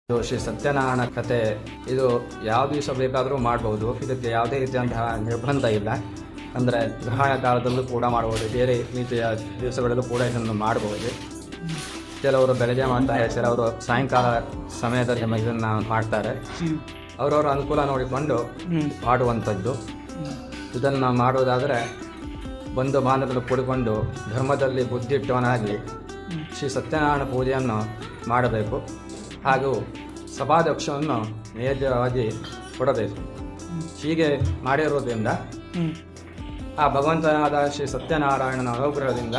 ಶ್ರೀ ಸತ್ಯನಾರಾಯಣ ಕಥೆ ಇದು ಯಾವ ದಿವಸ ಬೇಕಾದರೂ ಮಾಡ್ಬೋದು. ಇದಕ್ಕೆ ಯಾವುದೇ ರೀತಿಯಂತಹ ನಿರ್ಬಂಧ ಇಲ್ಲ. ಅಂದರೆ ಗ್ರಹಣ ಕಾಲದಲ್ಲೂ ಕೂಡ ಮಾಡ್ಬೋದು, ಬೇರೆ ರೀತಿಯ ದಿವಸಗಳಲ್ಲೂ ಕೂಡ ಇದನ್ನು ಮಾಡ್ಬೋದು. ಕೆಲವರು ಬೆಳಗ್ಗೆ ಮಾಡ್ತಾರೆ, ಕೆಲವರು ಸಾಯಂಕಾಲ ಸಮಯದಲ್ಲಿ ಇದನ್ನು ಮಾಡ್ತಾರೆ. ಅವರವರ ಅನುಕೂಲ ನೋಡಿಕೊಂಡು ಮಾಡುವಂಥದ್ದು. ಇದನ್ನು ಮಾಡುವುದಾದರೆ ಬಂಧು ಬಾಂಧವರು ಕೂಡಿಕೊಂಡು ಧರ್ಮದಲ್ಲಿ ಬುದ್ಧಿಟ್ಟವನಾಗಿ ಶ್ರೀ ಸತ್ಯನಾರಾಯಣ ಪೂಜೆಯನ್ನು ಮಾಡಬೇಕು. ಹಾಗೂ ಸಭಾಧ್ಯಕ್ಷವನ್ನು ನೈವೇದ್ಯವಾಗಿ ಕೊಡಬೇಕು. ಹೀಗೆ ಮಾಡಿರೋದ್ರಿಂದ ಆ ಭಗವಂತನಾದ ಶ್ರೀ ಸತ್ಯನಾರಾಯಣನ ಅನುಗ್ರಹದಿಂದ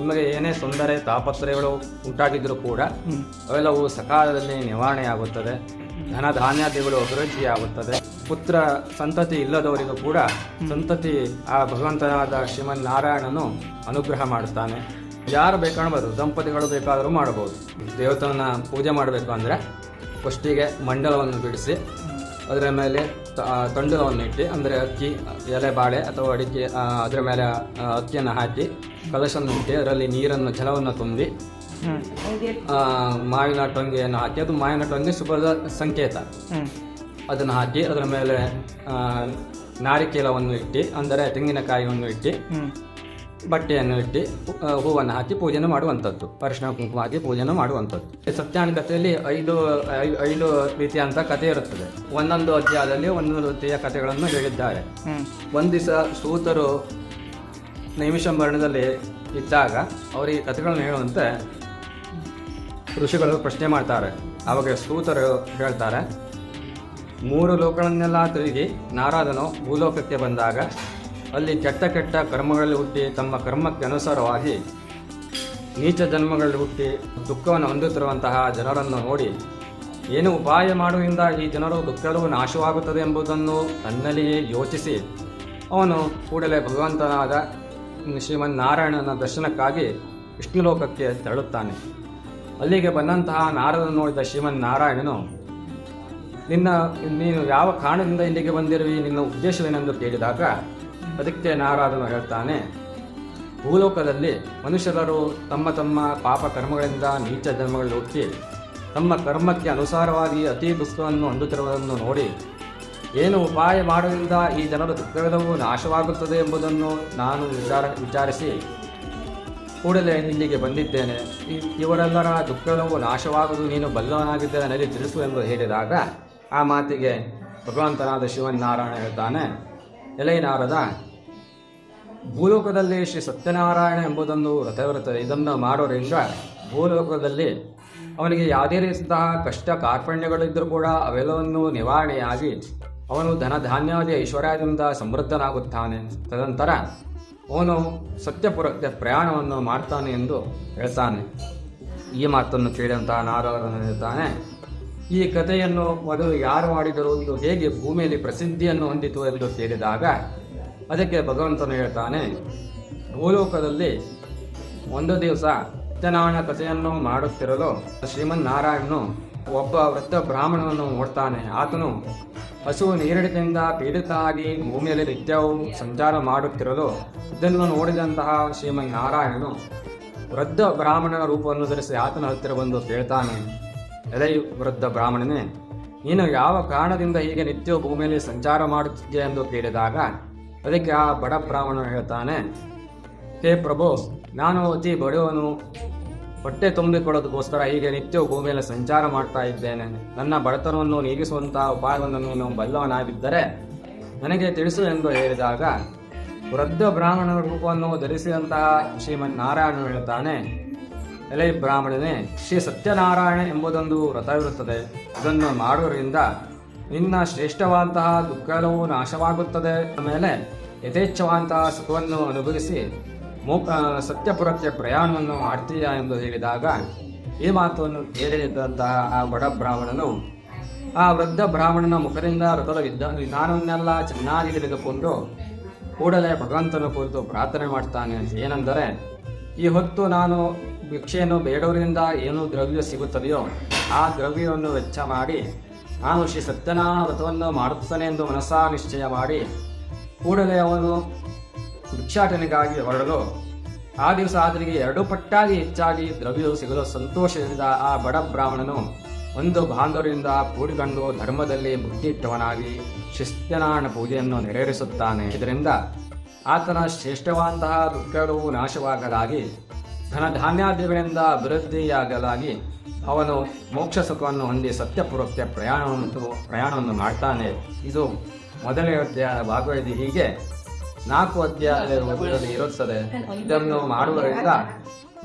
ನಿಮಗೆ ಏನೇ ತೊಂದರೆ ತಾಪತ್ರಯಗಳು ಉಂಟಾಗಿದ್ದರೂ ಕೂಡ ಅವೆಲ್ಲವೂ ಸಕಾಲದಲ್ಲಿ ನಿವಾರಣೆಯಾಗುತ್ತದೆ. ಧನ ಧಾನ್ಯಾದಿಗಳು ಅಭಿವೃದ್ಧಿಯಾಗುತ್ತದೆ. ಪುತ್ರ ಸಂತತಿ ಇಲ್ಲದವರಿಗೂ ಕೂಡ ಸಂತತಿ ಆ ಭಗವಂತನಾದ ಶ್ರೀಮನ್ನಾರಾಯಣನು ಅನುಗ್ರಹ ಮಾಡುತ್ತಾನೆ. ಯಾರು ಬೇಕಾಗಬಹುದು, ದಂಪತಿಗಳು ಬೇಕಾದರೂ ಮಾಡಬಹುದು. ದೇವತನ ಪೂಜೆ ಮಾಡಬೇಕು ಅಂದರೆ ಫಸ್ಟಿಗೆ ಮಂಡಲವನ್ನು ಬಿಡಿಸಿ ಅದರ ಮೇಲೆ ತಂಡಲವನ್ನು ಇಟ್ಟು, ಅಂದರೆ ಅಕ್ಕಿ, ಎಲೆ ಬಾಳೆ ಅಥವಾ ಅಡಿಕೆ, ಅದರ ಮೇಲೆ ಅಕ್ಕಿಯನ್ನು ಹಾಕಿ ಕಲಶವನ್ನು ಇಟ್ಟು ಅದರಲ್ಲಿ ನೀರನ್ನು ಜಲವನ್ನು ತುಂಬಿ ಮಾವಿನ ಟೊಂಗೆಯನ್ನು ಹಾಕಿ, ಅದು ಮಾವಿನ ಟೊಂಗೆ ಶುಭದ ಸಂಕೇತ, ಅದನ್ನು ಹಾಕಿ ಅದರ ಮೇಲೆ ನಾರಿಕೇಲವನ್ನು ಇಟ್ಟು, ಅಂದರೆ ತೆಂಗಿನಕಾಯಿಯನ್ನು ಇಟ್ಟು ಬಟ್ಟೆಯನ್ನು ಇಟ್ಟು ಹೂವನ್ನು ಹಾಕಿ ಪೂಜೆಯನ್ನು ಮಾಡುವಂಥದ್ದು, ಅರಿಶಿನ ಕುಂಕುಮ ಹಾಕಿ ಪೂಜೆಯನ್ನು ಮಾಡುವಂಥದ್ದು. ಸತ್ಯನಾರಾಯಣ ಕಥೆಯಲ್ಲಿ ಐದು ರೀತಿಯಂಥ ಕಥೆ ಇರುತ್ತದೆ. ಒಂದೊಂದು ಅಧ್ಯಾಯದಲ್ಲಿ ಒಂದೊಂದು ರೀತಿಯ ಕಥೆಗಳನ್ನು ಹೇಳಿದ್ದಾರೆ. ಒಂದು ದಿವಸ ಸೂತರು ನೈಮಿಷಾರಣ್ಯದಲ್ಲಿ ಇದ್ದಾಗ ಅವರಿಗೆ ಕಥೆಗಳನ್ನು ಹೇಳುವಂತೆ ಋಷಿಗಳು ಪ್ರಶ್ನೆ ಮಾಡ್ತಾರೆ. ಆವಾಗ ಸೂತರು ಹೇಳ್ತಾರೆ, 3 ಲೋಕಗಳನ್ನೆಲ್ಲ ತಿರುಗಿ ನಾರದನು ಭೂಲೋಕಕ್ಕೆ ಬಂದಾಗ ಅಲ್ಲಿ ಕೆಟ್ಟ ಕೆಟ್ಟ ಕರ್ಮಗಳಲ್ಲಿ ಹುಟ್ಟಿ ತಮ್ಮ ಕರ್ಮಕ್ಕೆ ಅನುಸಾರವಾಗಿ ನೀಚ ಜನ್ಮಗಳಲ್ಲಿ ಹುಟ್ಟಿ ದುಃಖವನ್ನು ಹೊಂದುತ್ತಿರುವಂತಹ ಜನರನ್ನು ನೋಡಿ ಏನು ಉಪಾಯ ಮಾಡುವುದರಿಂದ ಈ ಜನರು ದುಃಖವು ನಾಶವಾಗುತ್ತದೆ ಎಂಬುದನ್ನು ತನ್ನಲ್ಲಿಯೇ ಯೋಚಿಸಿ ಅವನು ಕೂಡಲೇ ಭಗವಂತನಾದ ಶ್ರೀಮನ್ನಾರಾಯಣನ ದರ್ಶನಕ್ಕಾಗಿ ವಿಷ್ಣು ಲೋಕಕ್ಕೆ ತೆರಳುತ್ತಾನೆ. ಅಲ್ಲಿಗೆ ಬಂದಂತಹ ನಾರದನ್ನು ನೋಡಿದ ಶ್ರೀಮನ್ನಾರಾಯಣನು, ನೀನು ಯಾವ ಕಾರಣದಿಂದ ಇಲ್ಲಿಗೆ ಬಂದಿರುವಿ, ನಿನ್ನ ಉದ್ದೇಶವೇನೆಂದು ಕೇಳಿದಾಗ ಅದಕ್ಕೆ ನಾರದನು ಹೇಳ್ತಾನೆ, ಭೂಲೋಕದಲ್ಲಿ ಮನುಷ್ಯರು ತಮ್ಮ ತಮ್ಮ ಪಾಪ ಕರ್ಮಗಳಿಂದ ನೀಚ ಜನ್ಮಗಳಲ್ಲಿ ಹುಟ್ಟಿ ತಮ್ಮ ಕರ್ಮಕ್ಕೆ ಅನುಸಾರವಾಗಿ ಅತಿ ದುಃಖವನ್ನು ಹೊಂದುತ್ತಿರುವುದನ್ನು ನೋಡಿ ಏನು ಉಪಾಯ ಮಾಡುವುದರಿಂದ ಈ ಜನರ ದುಃಖವೆಲ್ಲವೂ ನಾಶವಾಗುತ್ತದೆ ಎಂಬುದನ್ನು ನಾನು ವಿಚಾರಿಸಿ ಕೂಡಲೇ ಇಲ್ಲಿಗೆ ಬಂದಿದ್ದೇನೆ. ಇವರೆಲ್ಲರ ದುಃಖವೆಲ್ಲವೂ ನಾಶವಾಗುವುದು ನೀನು ಬಲ್ಲವನಾಗಿದ್ದರೆ ನನಗೆ ತಿಳಿಸು ಎಂದು ಹೇಳಿದಾಗ ಆ ಮಾತಿಗೆ ಭಗವಂತನಾದ ಶಿವನಾರಾಯಣ ಹೇಳ್ತಾನೆ, ಎಲೈ ನಾರದ, ಭೂಲೋಕದಲ್ಲಿ ಶ್ರೀ ಸತ್ಯನಾರಾಯಣ ಎಂಬುದೊಂದು ವ್ರತವಿರುತ್ತದೆ. ಇದನ್ನು ಮಾಡೋದ್ರಿಂದ ಭೂಲೋಕದಲ್ಲಿ ಅವನಿಗೆ ಯಾವುದೇ ರೀತಿಯ ಕಷ್ಟ ಕಾರ್ಪಣ್ಯಗಳಿದ್ದರೂ ಕೂಡ ಅವೆಲ್ಲವನ್ನು ನಿವಾರಣೆಯಾಗಿ ಅವನು ಧನ ಧಾನ್ಯಾದಿ ಐಶ್ವರ್ಯದಿಂದ ಸಮೃದ್ಧನಾಗುತ್ತಾನೆ. ತದನಂತರ ಅವನು ಸತ್ಯಪುರಕ್ಕೆ ಪ್ರಯಾಣವನ್ನು ಮಾಡ್ತಾನೆ ಎಂದು ಹೇಳ್ತಾನೆ. ಈ ಮಾತನ್ನು ಕೇಳಿದಂತಹ ನಾರದನು ಹೇಳ್ತಾನೆ, ಈ ಕಥೆಯನ್ನು ಮೊದಲು ಯಾರು ಮಾಡಿದರು, ಇದು ಹೇಗೆ ಭೂಮಿಯಲ್ಲಿ ಪ್ರಸಿದ್ಧಿಯನ್ನು ಹೊಂದಿತು ಎಂದು ಕೇಳಿದಾಗ ಅದಕ್ಕೆ ಭಗವಂತನು ಹೇಳ್ತಾನೆ, ಭೂಲೋಕದಲ್ಲಿ ಒಂದು ದಿವಸ ಸತ್ಯನಾರಾಯಣ ಕಥೆಯನ್ನು ಮಾಡುತ್ತಿರಲು ಶ್ರೀಮನ್ನಾರಾಯಣನು ಒಬ್ಬ ವೃದ್ಧ ಬ್ರಾಹ್ಮಣನನ್ನು ನೋಡ್ತಾನೆ. ಆತನು ಹಸುವು ನೀರಿಡಿಕೆಯಿಂದ ಪೀಡಿತ ಆಗಿ ಭೂಮಿಯಲ್ಲಿ ನಿತ್ಯವೂ ಸಂಚಾರ ಮಾಡುತ್ತಿರಲು ಇದನ್ನು ನೋಡಿದಂತಹ ಶ್ರೀಮನ್ನಾರಾಯಣನು ವೃದ್ಧ ಬ್ರಾಹ್ಮಣನ ರೂಪವನ್ನು ಧರಿಸಿ ಆತನ ಹತ್ತಿರ ಬಂದು ಕೇಳ್ತಾನೆ, ಎಲೈ ವೃದ್ಧ ಬ್ರಾಹ್ಮಣನೇ, ನೀನು ಯಾವ ಕಾರಣದಿಂದ ಹೀಗೆ ನಿತ್ಯವೂ ಭೂಮಿಯಲ್ಲಿ ಸಂಚಾರ ಮಾಡುತ್ತಿದ್ದೆ ಎಂದು ಕೇಳಿದಾಗ ಅದಕ್ಕೆ ಆ ಬಡ ಬ್ರಾಹ್ಮಣನು ಹೇಳ್ತಾನೆ, ಹೇ ಪ್ರಭು, ನಾನು ಅತಿ ಬಡವನು, ಹೊಟ್ಟೆ ತುಂಬಿಕೊಳ್ಳೋದಕ್ಕೋಸ್ಕರ ಹೀಗೆ ನಿತ್ಯವೂ ಭೂಮಿಯಲ್ಲಿ ಸಂಚಾರ ಮಾಡ್ತಾ ಇದ್ದೇನೆ. ನನ್ನ ಬಡತನವನ್ನು ನೀಗಿಸುವಂತಹ ಉಪಾಯವನ್ನು ನೀನು ಬಲ್ಲವನಾಗಿದ್ದರೆ ನನಗೆ ತಿಳಿಸು ಎಂದು ಹೇಳಿದಾಗ ವೃದ್ಧ ಬ್ರಾಹ್ಮಣನ ರೂಪವನ್ನು ಧರಿಸಿದಂತಹ ಶ್ರೀಮನ್ನಾರಾಯಣನು ಹೇಳ್ತಾನೆ, ಎಲೈ ಬ್ರಾಹ್ಮಣನೇ, ಶ್ರೀ ಸತ್ಯನಾರಾಯಣ ಎಂಬುದೊಂದು ವ್ರತವಿರುತ್ತದೆ. ಇದನ್ನು ಮಾಡುವುದರಿಂದ ನಿನ್ನ ಶ್ರೇಷ್ಠವಾದಂತಹ ದುಃಖವು ನಾಶವಾಗುತ್ತದೆ. ಆಮೇಲೆ ಯಥೇಚ್ಛವಾದಂತಹ ಸುಖವನ್ನು ಅನುಭವಿಸಿ ಸತ್ಯಪುರಕ್ಕೆ ಪ್ರಯಾಣವನ್ನು ಮಾಡ್ತೀಯ ಎಂದು ಹೇಳಿದಾಗ ಈ ಮಾತನ್ನು ಕೇಳಿದಂತಹ ಆ ಬಡ ಬ್ರಾಹ್ಮಣನು ಆ ವೃದ್ಧ ಬ್ರಾಹ್ಮಣನ ಮುಖದಿಂದ ವ್ರತದ ವಿಧಾನವನ್ನೆಲ್ಲ ಚೆನ್ನಾಗಿ ತಿಳಿದುಕೊಂಡು ಕೂಡಲೇ ಭಗವಂತನ ಕುರಿತು ಪ್ರಾರ್ಥನೆ ಮಾಡ್ತಾನೆ. ಏನೆಂದರೆ, ಈ ಹೊತ್ತು ನಾನು ಭಿಕ್ಷೆಯನ್ನು ಬೇಡವರಿಂದ ಏನು ದ್ರವ್ಯ ಸಿಗುತ್ತದೆಯೋ ಆ ದ್ರವ್ಯವನ್ನು ವೆಚ್ಚ ಮಾಡಿ ನಾನು ಶ್ರೀ ಸತ್ಯನಾರಾಯಣ ವ್ರತವನ್ನು ಮಾಡುತ್ತಾನೆ ಎಂದು ಮನಸ್ಸಾ ನಿಶ್ಚಯ ಮಾಡಿ ಕೂಡಲೇ ಅವನು ಭಿಕ್ಷಾಟನೆಗಾಗಿ ಹೊರಡಲು ಆ ದಿವಸ ಆತನಿಗೆ 2 ಪಟ್ಟಾಗಿ ಹೆಚ್ಚಾಗಿ ದ್ರವ್ಯವು ಸಿಗಲು ಸಂತೋಷದಿಂದ ಆ ಬಡ ಬ್ರಾಹ್ಮಣನು ಒಂದು ಬಾಂಧವರಿಂದ ಕೂಡಿಕೊಂಡು ಧರ್ಮದಲ್ಲಿ ಬುದ್ಧಿಟ್ಟವನಾಗಿ ಶಿಸ್ತ್ಯನಾರಾಯಣ ಪೂಜೆಯನ್ನು ನೆರವೇರಿಸುತ್ತಾನೆ. ಇದರಿಂದ ಆತನ ಶ್ರೇಷ್ಠವಾದಂತಹ ದುಃಖಗಳು ನಾಶವಾಗಲಾಗಿ ಧನಧಾನ್ಯಾದಿಗಳಿಂದ ಅಭಿವೃದ್ಧಿಯಾಗಲಾಗಿ ಅವನು ಮೋಕ್ಷ ಸುಖವನ್ನು ಹೊಂದಿ ಸತ್ಯಪೂರ್ವಕ ಪ್ರಯಾಣವನ್ನು ಮಾಡ್ತಾನೆ. ಇದು ಮೊದಲನೇ ಅಧ್ಯಾಯ ಭಾಗವಹಿಸಿ ಹೀಗೆ 4 ಅಧ್ಯಾಯದಲ್ಲಿ ಇರುತ್ತದೆ. ಇದನ್ನು ಮಾಡುವುದರಿಂದ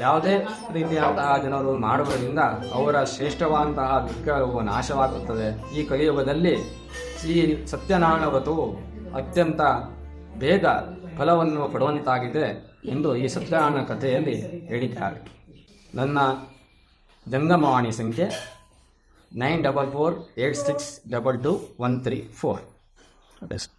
ಯಾವುದೇ ರೀತಿಯಾದಂತಹ ಜನರು ಮಾಡುವುದರಿಂದ ಅವರ ಶ್ರೇಷ್ಠವಾದಂತಹ ದುಃಖವು ನಾಶವಾಗುತ್ತದೆ. ಈ ಕಲಿಯುಗದಲ್ಲಿ ಈ ಸತ್ಯನಾರಾಯಣ ವ್ರತವು ಅತ್ಯಂತ ಬೇಗ ಫಲವನ್ನು ಕೊಡುವಂತಾಗಿದೆ ಎಂದು ಈ ಸತ್ಯನಾರಾಯಣ ಕಥೆಯಲ್ಲಿ ಹೇಳಿದ್ದಾರೆ. ನನ್ನ ಜಂಗಮವಾಣಿ ಸಂಖ್ಯೆ 9448622134.